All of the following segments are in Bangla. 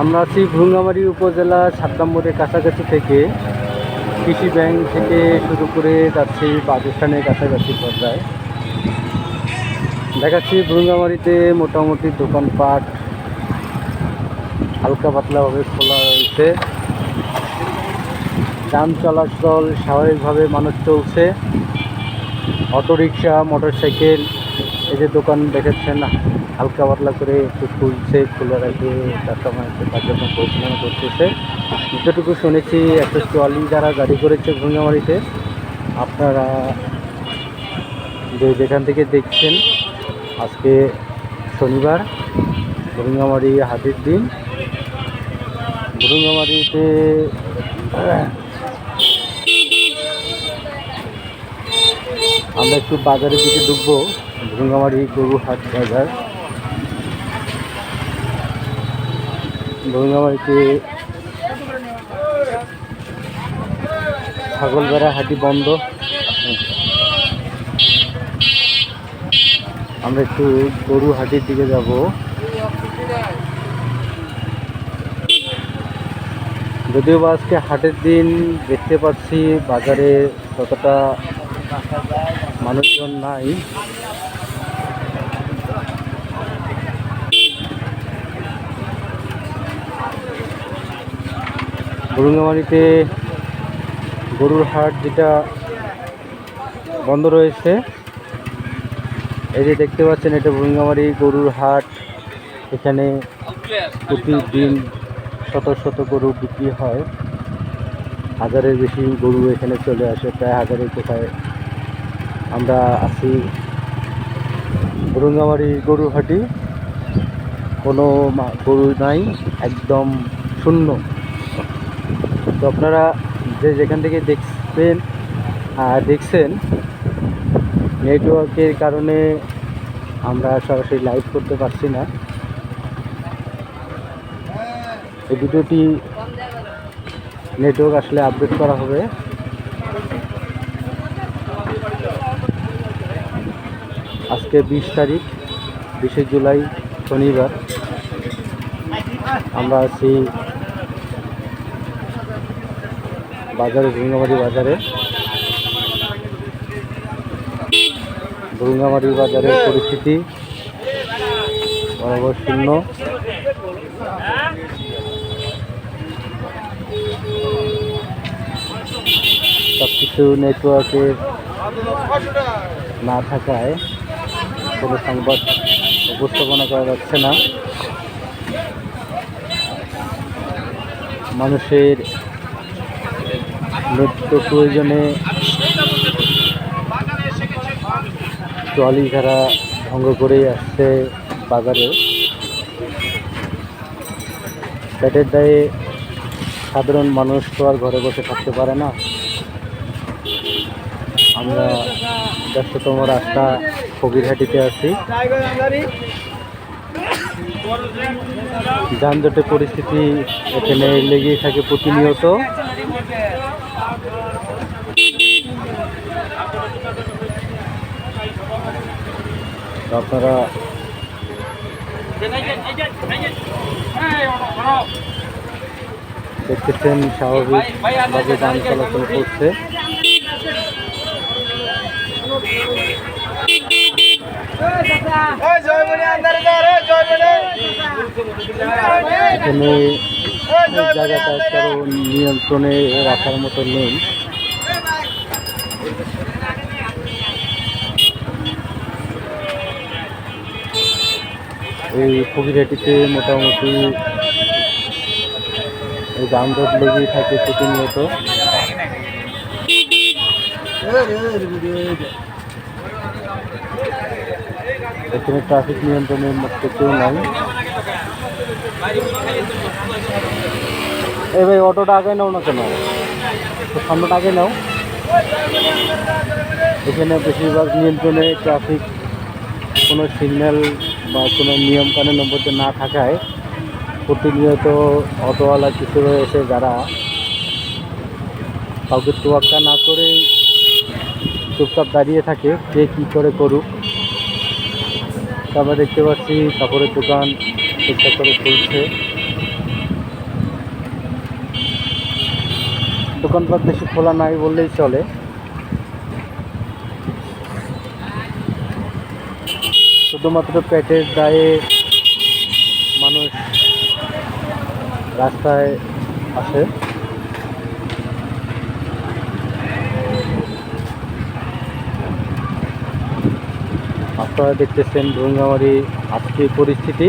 আমরা আছি ভুরুঙ্গামারী উপজেলা ৭ নম্বরের কাছাকাছি থেকে কৃষি ব্যাংক থেকে শুরু করে যাচ্ছি বাসস্ট্যান্ডের কাছাকাছি পর্যায়ে। দেখাচ্ছি ভুরুঙ্গামারীতে মোটামুটি দোকানপাট হালকা পাতলাভাবে খোলা রয়েছে, যান চলাচল স্বাভাবিকভাবে মানুষ চলছে। অটোরিকশা, মোটরসাইকেল, এই যে দোকান দেখেছেন হালকা পাতলা করে একটু খুলছে, খুলে রাখে কাস্টমার একটু কার্যক্রম পরিচালনা করতেছে। যতটুকু শুনেছি একটা ট্রলি যারা গাড়ি করেছে ভুরুঙ্গামারীতে, আপনারা যেখান থেকে দেখছেন আজকে শনিবার, ভুরুঙ্গামারী হাটের দিন। ভুরুঙ্গামারীতে আমরা একটু বাজারের দিকে ঢুকবো। ভুরুঙ্গামারী গরু হাট বাজার। ভুরুঙ্গামারীতে ছাগল বেড়া হাটি বন্ধ। আমরা একটু গরু হাটির দিকে যাব। যদিও বা আজকে হাটের দিন দেখতে পাচ্ছি বাজারে ততটা মানুষজন নাই। ভুরুঙ্গামারীতে গরুর হাট যেটা বন্ধ রয়েছে, এই যে দেখতে পাচ্ছেন এটা ভুরুঙ্গামারী গরুর হাট। এখানে প্রতিদিন শত শত গরু বিক্রি হয়, হাজারের বেশি গরু এখানে চলে আসে, প্রায় হাজারের কোথায়। আমরা আছি ভুরুঙ্গামারী গরু হাটি, কোনো গরু নাই, একদম শূন্য। তো আপনারা যেখান থেকে দেখছেন নেটওয়ার্কের কারণে আমরা সরাসরি লাইভ করতে পারছি না। এই ভিডিওটি নেটওয়ার্ক আসলে আপডেট করা হবে। আজকে 20 তারিখ, 20 জুলাই শনিবার। আমরা আছি বাজারে, ভুরুঙ্গামারী বাজারে। ভুরুঙ্গামারী বাজারের পরিস্থিতি বরাবর শূন্য। সব কিছু নেটওয়ার্কের না থাকায় কোনো সংবাদ উপস্থাপনা করা যাচ্ছে না। মানুষের নিত্য প্রয়োজনে ট্রলি যারা ভঙ্গ করেই আসছে বাজারে। পেটের দায়ে সাধারণ মানুষ তো আর ঘরে বসে থাকতে পারে না। আমরা ব্যস্ততম রাস্তা ফকিরহাটিতে আছি। যানজটের পরিস্থিতি এখানে লেগেই থাকে প্রতিনিয়ত। আপনারা দেখতেছেন স্বাভাবিকভাবে যান চলাচল করছে। এখানে জায়গাটা কারো নিয়ন্ত্রণে রাখার মতো নেই। এই ফকিরহাটিতে মোটামুটি যানজট লেগেই থাকে প্রতিনিয়ত। এখানে ট্রাফিক নিয়ন্ত্রণের মতো কেউ নাই। এই ভাই অটোটা আগে নাও না কেন, সামনেটা আগে নাও। এখানে বেশিরভাগ নিয়ন্ত্রণে ট্রাফিক কোনো সিগন্যাল বা কোনো নিয়মকানুনের মধ্যে না থাকায় প্রতিনিয়ত অটোওয়ালা কিছু রয়েছে যারা কাউকে তোয়াক্কা না করে চুপচাপ দাঁড়িয়ে থাকে, কে কী করে করুক। আমরা দেখতে পাচ্ছি কাপড়ের দোকান ঠিকঠাক করে খুলছে। দোকানপাট বেশি খোলা নাই বললেই চলে। শুধুমাত্র পেটের দায়ে মানুষ রাস্তায় আসে। আপনারা দেখতেছেন ভুরুঙ্গামারি আজকের পরিস্থিতি।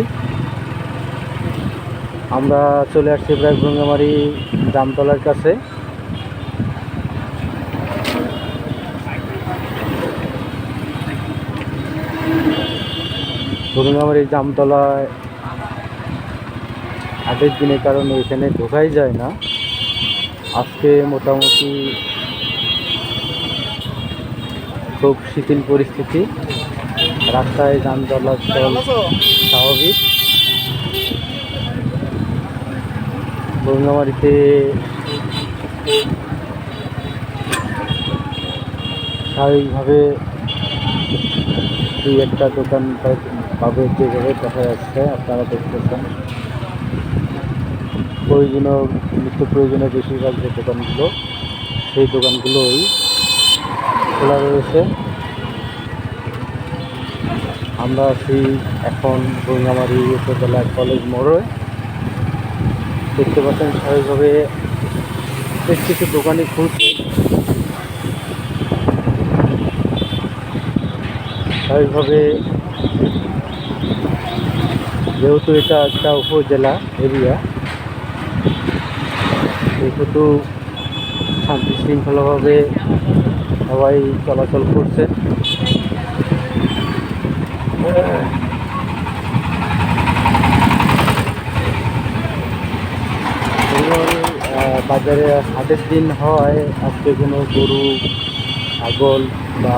আমরা চলে আসছি প্রায় ভুরুঙ্গামারি জামতলার কাছে। ভুরুঙ্গামারি জামতলায় হাটের দিনের কারণে এখানে ঢোকাই যায় না। আজকে মোটামুটি খুব শিথিল পরিস্থিতি, রাস্তায় যান চলাচল স্বাভাবিক। ভুরুঙ্গামারিতে স্বাভাবিকভাবে দুই একটা দোকান পাবে যেভাবে দেখা যাচ্ছে, আপনারা দেখতেছেন। প্রয়োজনীয় নিত্য প্রয়োজনীয় বেশিরভাগ যে দোকানগুলো, সেই দোকানগুলোই খোলা রয়েছে। আমরা আছি এখন ভুরুঙ্গামারি উপজেলা কলেজ মোড়ে। দেখতে পাচ্ছেন স্বাভাবিকভাবে বেশ কিছু দোকানই খুলছে। স্বাভাবিকভাবে যেহেতু এটা একটা উপজেলা এরিয়া, সেহেতু শান্তি শৃঙ্খলাভাবে সবাই চলাচল করছে। বাজারে হাটের দিন হয়, আজকে কোনো গরু ছাগল বা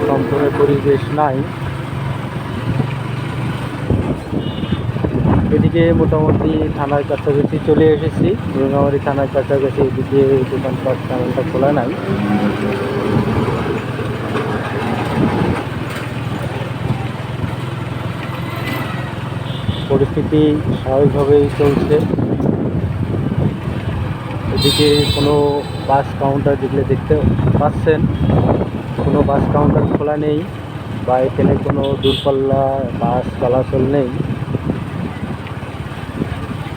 কম্পনের পরিবেশ নাই। এদিকে মোটামুটি থানার কাছাকাছি চলে এসেছি। ভুরুঙ্গামারি থানার কাছাকাছি, এদিকে দোকানপাট তেমনটা খোলা নাই। পরিস্থিতি স্বাভাবিকভাবেই চলছে। এদিকে কোনো বাস কাউন্টার দেখতে পাচ্ছেন, কোনো বাস কাউন্টার খোলা নেই বা এখানে কোনো দূরপাল্লা বাস চলাচল নেই,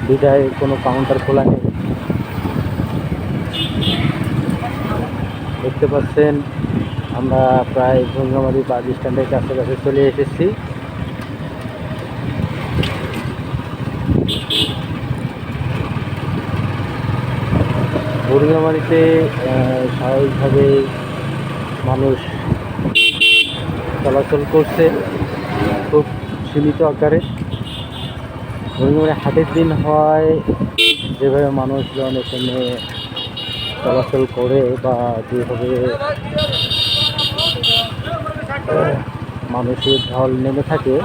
বিদায় কোনো কাউন্টার খোলা নেই। দেখতে পাচ্ছেন আমরা প্রায় ভুরুঙ্গামারি বাস স্ট্যান্ডের কাছাকাছি চলে এসেছি। ভুরুঙ্গামারিতে স্বাভাবিকভাবে মানুষ চলাচল করছে খুব সীমিত আকারে। ভুরুঙ্গামারি হাটের দিন হয়, যেভাবে মানুষজন এখানে চলাচল করে বা যেভাবে মানুষের ঢল নেমে থাকে,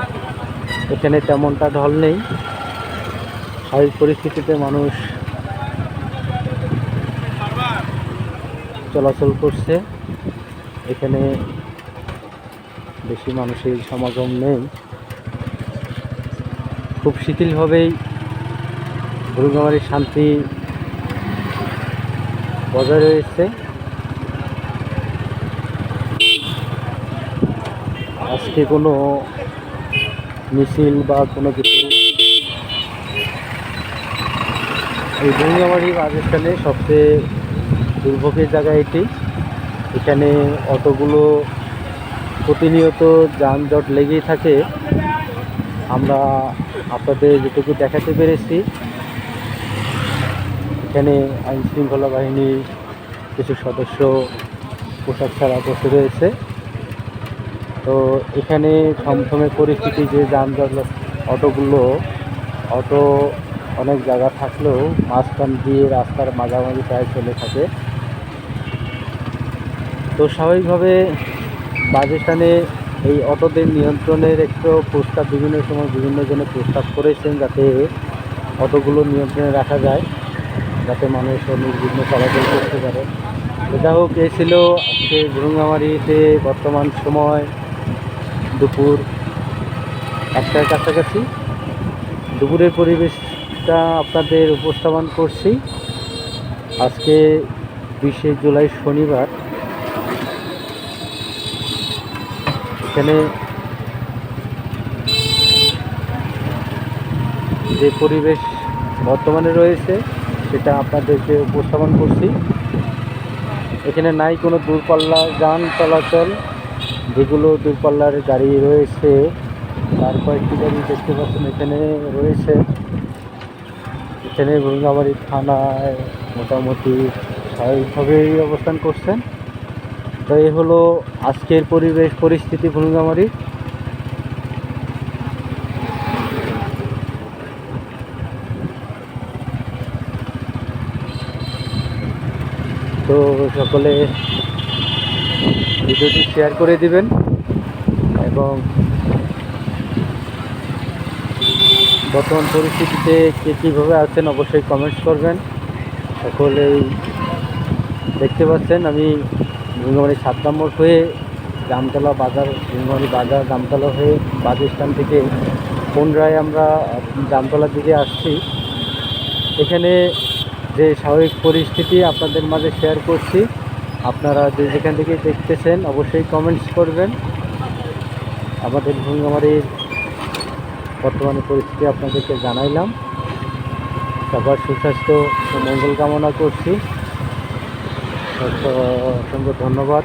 এখানে তেমনটা ঢল নেই। স্বাভাবিক পরিস্থিতিতে মানুষ চলাচল করছে, এখানে বেশি মানুষের সমাগম নেই। খুব শিথিলভাবেই ভুরুঙ্গামারির শান্তি বজায় রয়েছে। আজকে কোনো মিছিল বা কোনো কিছু, এই ভুরুঙ্গামারি বাস স্ট্যান্ডে সবচেয়ে দুর্ভোগের জায়গা এটি। এখানে অটোগুলো প্রতিনিয়ত যানজট লেগেই থাকে। আমরা আপনাদের যেটুকু দেখাতে পেরেছি, এখানে আইনশৃঙ্খলা বাহিনীর কিছু সদস্য পোশাক ছাড়া বসে রয়েছে। তো এখানে থমথমে পরিস্থিতি, যে যানজট, অটো অনেক জায়গা থাকলেও মাঝখান দিয়ে রাস্তার মাঝামাঝি প্রায় চলে থাকে। তো স্বাভাবিকভাবে বাস স্ট্যান্ডে এই অটোদের নিয়ন্ত্রণের একটু প্রস্তাব বিভিন্ন সময় বিভিন্ন জনে প্রস্তাব করেছেন, যাতে অটোগুলো নিয়ন্ত্রণে রাখা যায়, যাতে মানুষ নির্বিঘ্ন চলাচল করতে পারে। এটা হোক, এ ছিল আজকে ভুরুঙ্গামারিতে বর্তমান সময় দুপুর 1টার কাছাকাছি। দুপুরের পরিবেশটা আপনাদের উপস্থাপন করছি। আজকে 20শে জুলাই শনিবার। এখানে যে পরিবেশ বর্তমানে রয়েছে সেটা আপনাদেরকে উপস্থাপন করছি। এখানে নাই কোনো দূরপাল্লা যান চলাচল, যেগুলো দূরপাল্লার গাড়ি রয়েছে তার কয়েকটি গাড়ি দেখতে পাচ্ছেন এখানে রয়েছে। এখানে ভুলগামারি থানায় মোটামুটি স্বাভাবিকভাবেই অবস্থান করছেন। তো এই হলো আজকের পরিবেশ পরিস্থিতি ভুলগামারি। তো সকলে ভিডিওটি শেয়ার করে দিবেন এবং বর্তমান পরিস্থিতিতে কে কীভাবে আছেন অবশ্যই কমেন্টস করবেন। সকলেই দেখতে পাচ্ছেন আমি ভুলগামারি 7 নম্বর হয়ে জামতলা বাজার, ভুলগামারি বাজার জামতলা হয়ে বাস স্ট্যান্ড থেকে পুনরায় আমরা জামতলার দিকে আসছি। এখানে যে স্বাভাবিক পরিস্থিতি আপনাদের মাঝে শেয়ার করছি। আপনারা যে যেখান থেকে দেখতেছেন অবশ্যই কমেন্টস করবেন। আমাদের ভুলগামারির বর্তমানে পরিস্থিতি আপনাদেরকে জানাইলাম। সবার সুস্বাস্থ্য ও মঙ্গল কামনা করছি। অসংখ্য ধন্যবাদ।